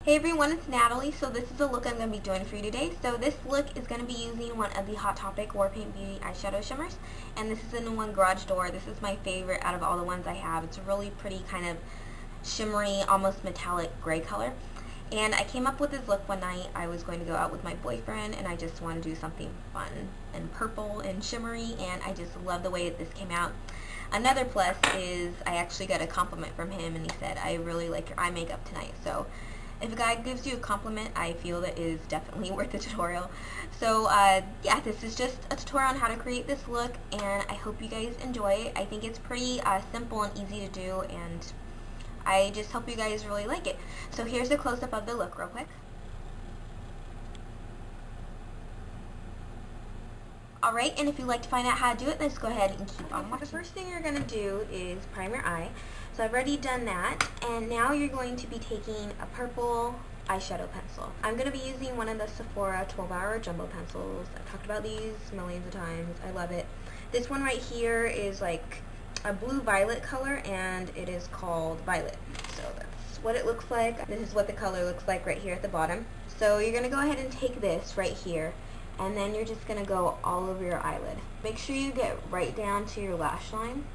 Hey everyone, it's Natalie. So this is the look I'm going to be doing for you today. So this look is going to be using one of the Hot Topic Warpaint Beauty eyeshadow shimmers. And this is in the one Garage Door. This is my favorite out of all the ones I have. It's a really pretty kind of shimmery, almost metallic gray color. And I came up with this look one night. I was going to go out with my boyfriend and I just wanted to do something fun and purple and shimmery, and I just love the way that this came out. Another plus is I actually got a compliment from him, and he said, "I really like your eye makeup tonight." So if a guy gives you a compliment, I feel that is definitely worth the tutorial. So yeah, this is just a tutorial on how to create this look, and I hope you guys enjoy it. I think it's pretty simple and easy to do, and I just hope you guys really like it. So here's a close-up of the look real quick. Alright, and if you'd like to find out how to do it, let's go ahead and keep on watching. The first thing you're going to do is prime your eye. So I've already done that, and now you're going to be taking a purple eyeshadow pencil. I'm going to be using one of the Sephora 12-hour jumbo pencils. I've talked about these millions of times. I love it. This one right here is like a blue-violet color, and it is called Violet. So that's what it looks like. This is what the color looks like right here at the bottom. So you're going to go ahead and take this right here, and then you're just going to go all over your eyelid. Make sure you get right down to your lash line.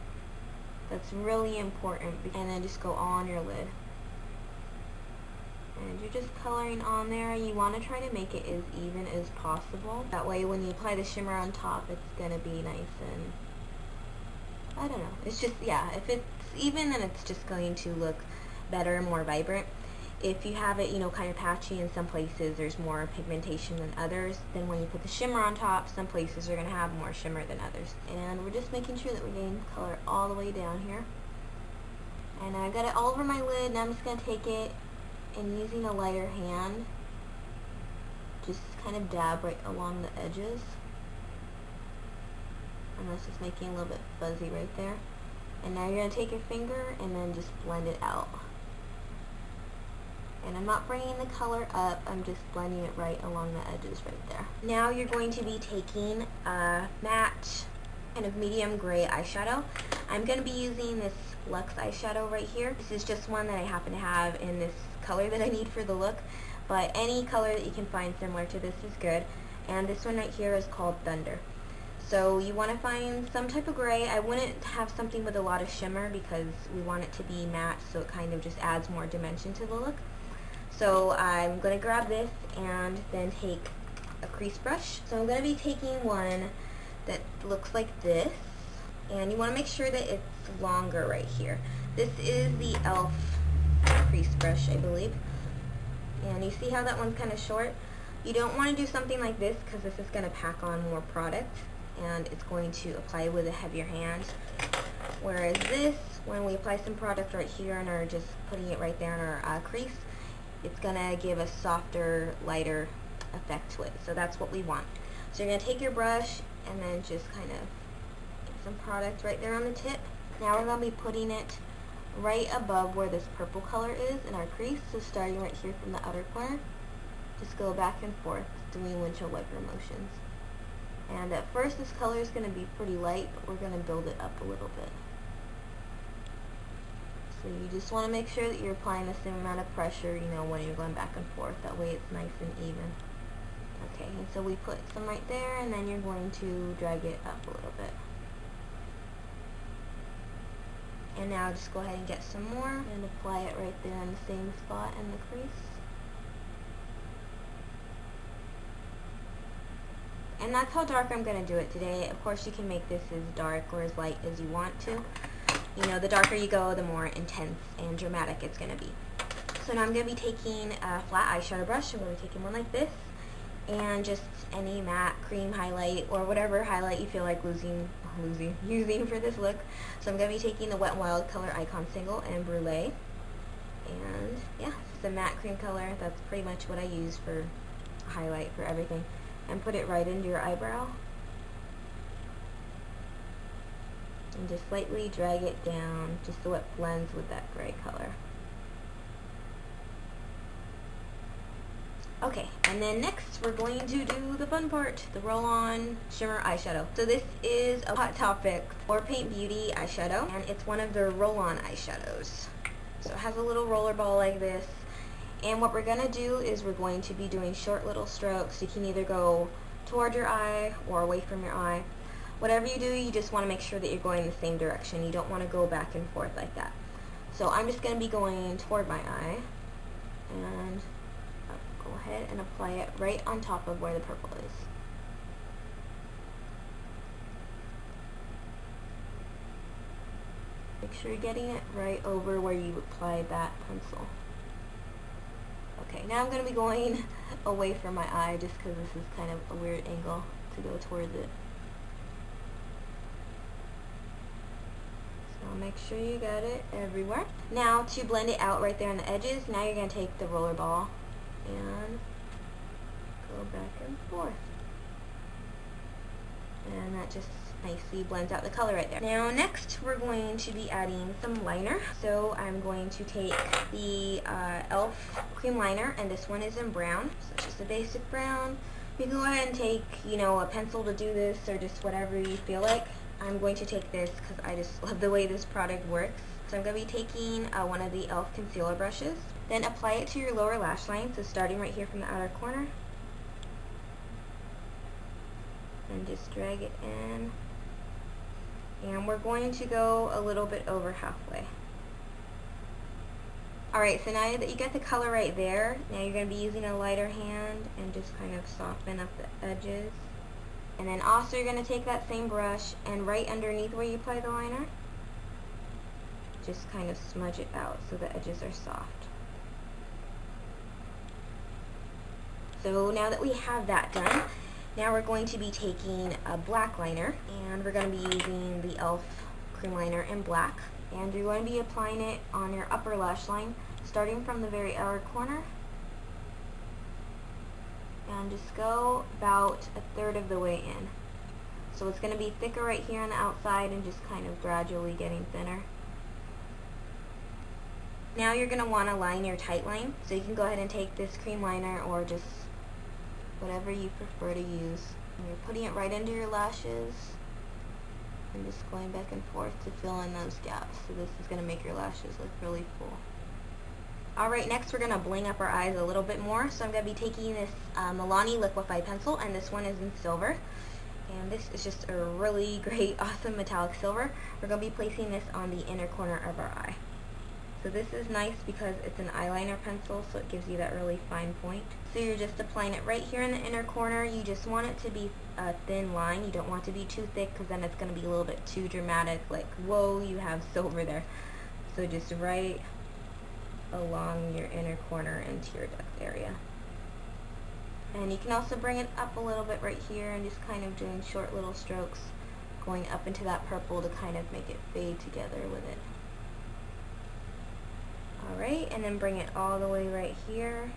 That's really important. And then just go on your lid. And you're just coloring on there. You want to try to make it as even as possible. That way when you apply the shimmer on top, it's going to be nice and, I don't know. It's just, yeah, if it's even, then it's just going to look better and more vibrant. If you have it, you know, kind of patchy in some places, there's more pigmentation than others. Then when you put the shimmer on top, some places are going to have more shimmer than others. And we're just making sure that we're getting color all the way down here. And I got it all over my lid, and I'm just going to take it and using a lighter hand, just kind of dab right along the edges. And that's just making a little bit fuzzy right there. And now you're going to take your finger and then just blend it out. And I'm not bringing the color up, I'm just blending it right along the edges right there. Now you're going to be taking a matte kind of medium gray eyeshadow. I'm going to be using this Luxe eyeshadow right here. This is just one that I happen to have in this color that I need for the look, but any color that you can find similar to this is good. And this one right here is called Thunder. So you want to find some type of gray. I wouldn't have something with a lot of shimmer because we want it to be matte, so it kind of just adds more dimension to the look. So I'm going to grab this and then take a crease brush. So I'm going to be taking one that looks like this, and you want to make sure that it's longer right here. This is the e.l.f. crease brush, I believe. And you see how that one's kind of short? You don't want to do something like this because this is going to pack on more product and it's going to apply with a heavier hand. Whereas this, when we apply some product right here and are just putting it right there in our crease, it's going to give a softer, lighter effect to it. So that's what we want. So you're going to take your brush and then just kind of get some product right there on the tip. Now we're going to be putting it right above where this purple color is in our crease. So starting right here from the outer corner, just go back and forth doing windshield wiper motions. And at first this color is going to be pretty light, but we're going to build it up a little bit. So you just want to make sure that you're applying the same amount of pressure, you know, when you're going back and forth. That way it's nice and even. Okay, and so we put some right there, and then you're going to drag it up a little bit. And now just go ahead and get some more and apply it right there in the same spot in the crease. And that's how dark I'm going to do it today. Of course you can make this as dark or as light as you want to. You know, the darker you go, the more intense and dramatic it's going to be. So now I'm going to be taking a flat eyeshadow brush. I'm going to be taking one like this, and just any matte cream highlight or whatever highlight you feel like using for this look. So I'm going to be taking the Wet n Wild color Icon Single and Brulee. And yeah, it's a matte cream color. That's pretty much what I use for highlight for everything. And put it right into your eyebrow. And just lightly drag it down just so it blends with that gray color. Okay, and then next we're going to do the fun part, the roll-on shimmer eyeshadow. So this is a Hot Topic Warpaint Beauty eyeshadow, and it's one of their roll-on eyeshadows. So it has a little roller ball like this, And what we're going to do is we're going to be doing short little strokes. You can either go toward your eye or away from your eye. Whatever you do, you just want to make sure that you're going the same direction. You don't want to go back and forth like that. So I'm just going to be going toward my eye, and I'll go ahead and apply it right on top of where the purple is. Make sure you're getting it right over where you applied that pencil. Okay, now I'm going to be going away from my eye just because this is kind of a weird angle to go towards it. So make sure you got it everywhere. Now to blend it out right there on the edges, now you're going to take the roller ball and go back and forth. And that just nicely blends out the color right there. Now next we're going to be adding some liner. So I'm going to take the e.l.f. cream liner, and this one is in brown. So it's just a basic brown. You can go ahead and take, you know, a pencil to do this, or just whatever you feel like. I'm going to take this because I just love the way this product works. So I'm going to be taking one of the e.l.f. concealer brushes. Then apply it to your lower lash line, so starting right here from the outer corner. And just drag it in. And we're going to go a little bit over halfway. Alright, so now that you got the color right there, now you're going to be using a lighter hand and just kind of soften up the edges. And then also you're going to take that same brush and right underneath where you apply the liner, just kind of smudge it out so the edges are soft. So now that we have that done, now we're going to be taking a black liner, and we're going to be using the e.l.f. cream liner in black. And you're going to be applying it on your upper lash line, starting from the very outer corner. And just go about a third of the way in. So it's going to be thicker right here on the outside and just kind of gradually getting thinner. Now you're going to want to line your tight line. So you can go ahead and take this cream liner or just whatever you prefer to use. And you're putting it right into your lashes and just going back and forth to fill in those gaps. So this is going to make your lashes look really full. Alright, next we're going to bling up our eyes a little bit more. So I'm going to be taking this Milani liquefied pencil, and this one is in silver. And this is just a really great, awesome metallic silver. We're going to be placing this on the inner corner of our eye. So this is nice because it's an eyeliner pencil, so it gives you that really fine point. So you're just applying it right here in the inner corner. You just want it to be a thin line. You don't want it to be too thick because then it's going to be a little bit too dramatic, like, whoa, you have silver there. So just right along your inner corner and tear duct area. And you can also bring it up a little bit right here and just kind of doing short little strokes going up into that purple to kind of make it fade together with it. Alright, and then bring it all the way right here,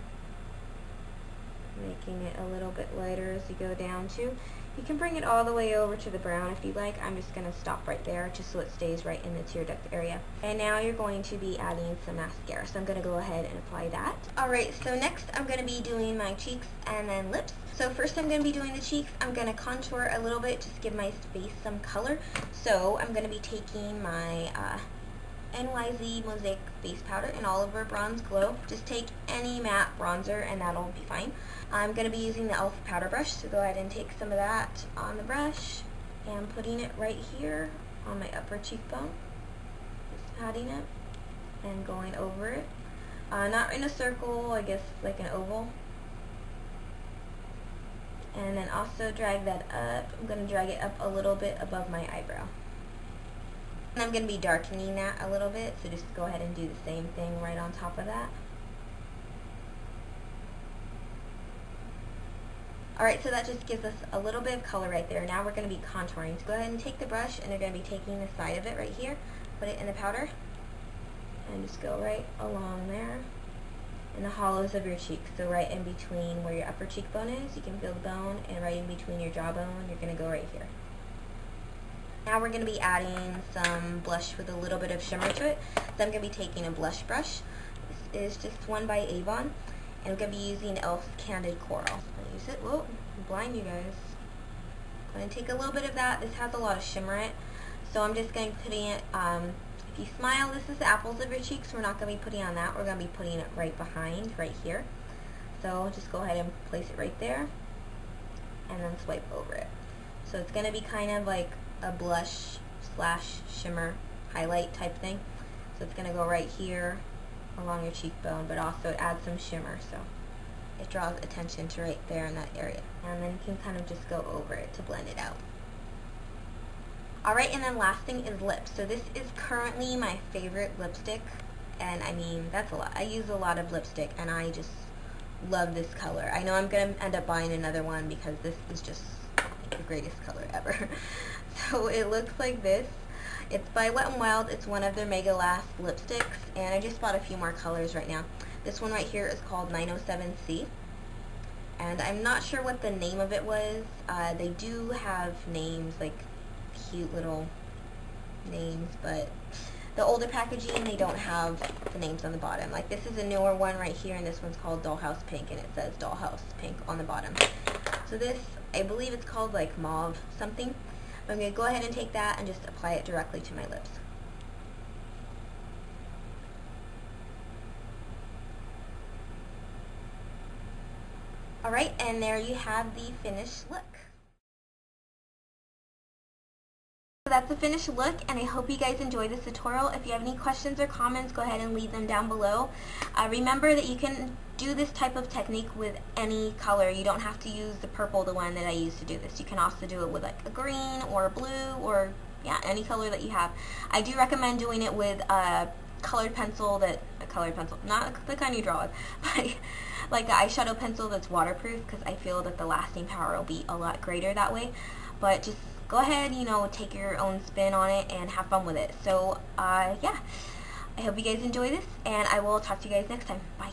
making it a little bit lighter as you go down too. You can bring it all the way over to the brown if you'd like. I'm just going to stop right there just so it stays right in the tear duct area. And now you're going to be adding some mascara, so I'm going to go ahead and apply that. Alright, so next I'm going to be doing my cheeks and then lips. So first I'm going to be doing the cheeks. I'm going to contour a little bit, just give my face some color. So I'm going to be taking my NYZ Mosaic Face Powder in Oliver Bronze Glow. Just take any matte bronzer and that'll be fine. I'm going to be using the e.l.f. powder brush, so go ahead and take some of that on the brush and putting it right here on my upper cheekbone. Just patting it and going over it. Not in a circle, I guess like an oval. And then also drag that up. I'm going to drag it up a little bit above my eyebrow. And I'm going to be darkening that a little bit, so just go ahead and do the same thing right on top of that. Alright, so that just gives us a little bit of color right there. Now we're going to be contouring. So go ahead and take the brush, and you're going to be taking the side of it right here, put it in the powder, and just go right along there in the hollows of your cheeks. So right in between where your upper cheekbone is, you can feel the bone, and right in between your jawbone, you're going to go right here. Now we're going to be adding some blush with a little bit of shimmer to it. So I'm going to be taking a blush brush. This is just one by Avon. And I'm going to be using e.l.f. Candid Coral. So I'll use it. Whoa, I'm blind you guys. I'm going to take a little bit of that. This has a lot of shimmer in it. So I'm just going to be putting it, if If you smile, this is the apples of your cheeks. We're not going to be putting on that. We're going to be putting it right behind, right here. So just go ahead and place it right there, and then swipe over it. So it's going to be kind of like a blush slash shimmer highlight type thing. So it's going to go right here along your cheekbone, but also it adds some shimmer, so it draws attention to right there in that area. And then you can kind of just go over it to blend it out. Alright, and then last thing is lips. So this is currently my favorite lipstick, and I mean, that's a lot. I use a lot of lipstick, and I just love this color. I know I'm going to end up buying another one because this is just the greatest color ever. So it looks like this. It's by Wet n Wild. It's one of their Mega Last lipsticks, and I just bought a few more colors right now. This one right here is called 907C, and I'm not sure what the name of it was. They do have names, like cute little names, but the older packaging, they don't have the names on the bottom. Like this is a newer one right here, and this one's called Dollhouse Pink, and it says Dollhouse Pink on the bottom. So this, I believe it's called like Mauve something. I'm going to go ahead and take that and just apply it directly to my lips. Alright, and there you have the finished look. So that's the finished look, and I hope you guys enjoyed this tutorial. If you have any questions or comments, go ahead and leave them down below. Remember that you can do this type of technique with any color. You don't have to use the purple, the one that I used to do this. You can also do it with like a green or a blue, or yeah, any color that you have. I do recommend doing it with a colored pencil, not the kind you draw with, but like an eyeshadow pencil that's waterproof, because I feel that the lasting power will be a lot greater that way. But just go ahead, you know, take your own spin on it and have fun with it. So, yeah, I hope you guys enjoy this, and I will talk to you guys next time. Bye.